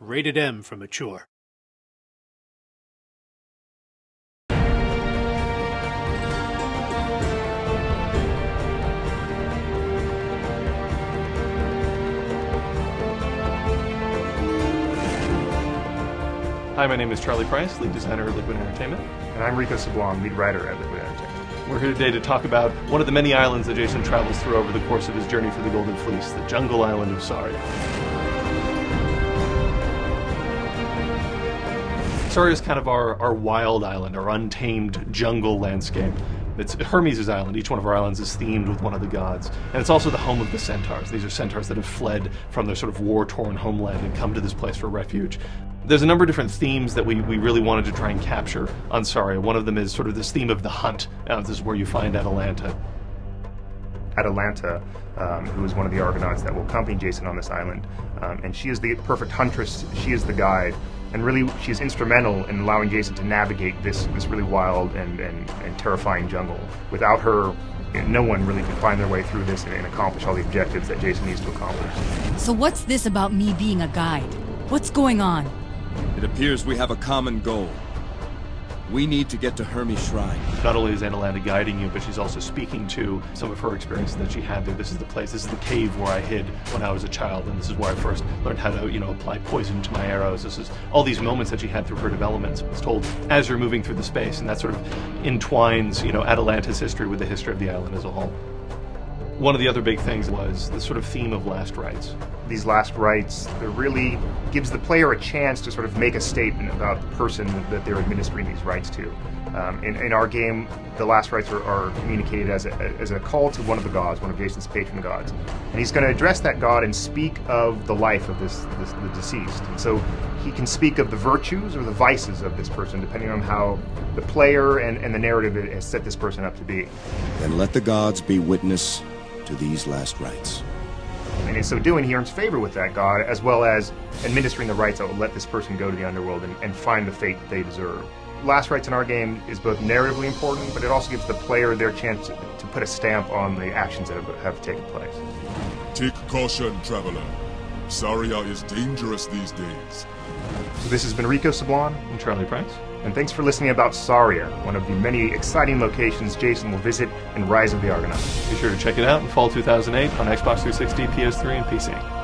Rated M for mature. Hi, my name is Charlie Price, lead designer at Liquid Entertainment. And I'm Rico Sablon, lead writer at Liquid Entertainment. We're here today to talk about one of the many islands that Jason travels through over the course of his journey for the Golden Fleece, the jungle island of Saria. Saria is kind of our wild island, our untamed jungle landscape. It's Hermes' island. Each one of our islands is themed with one of the gods. And it's also the home of the centaurs. These are centaurs that have fled from their sort of war-torn homeland and come to this place for refuge. There's a number of different themes that we really wanted to try and capture on Saria. One of them is sort of this theme of the hunt. This is where you find Atalanta. Atalanta, who is one of the Argonauts that will accompany Jason on this island. And she is the perfect huntress. She is the guide. And really, she's instrumental in allowing Jason to navigate this really wild and terrifying jungle. Without her, no one really can find their way through this and accomplish all the objectives that Jason needs to accomplish. So what's this about me being a guide? What's going on? It appears we have a common goal. We need to get to Hermes' shrine. Not only is Atalanta guiding you, but she's also speaking to some of her experiences that she had there. This is the place, this is the cave where I hid when I was a child, and this is where I first learned how to, apply poison to my arrows. This is all these moments that she had through her development. It's told as you're moving through the space, and that sort of entwines, Atalanta's history with the history of the island as a whole. One of the other big things was the sort of theme of last rites. These last rites, it really gives the player a chance to sort of make a statement about the person that they're administering these rites to. In our game, the last rites are communicated as a call to one of the gods, one of Jason's patron gods. And he's going to address that god and speak of the life of the deceased. And so he can speak of the virtues or the vices of this person, depending on how the player and the narrative has set this person up to be. Then let the gods be witness to these last rites. And in so doing, he earns favor with that god, as well as administering the rites that will let this person go to the underworld and find the fate that they deserve. Last rites in our game is both narratively important, but it also gives the player their chance to put a stamp on the actions that have taken place. Take caution, traveler. Saria is dangerous these days. So this has been Rico Sablon and Charlie Price. And thanks for listening about Saria, one of the many exciting locations Jason will visit in Rise of the Argonauts. Be sure to check it out in fall 2008 on Xbox 360, PS3, and PC.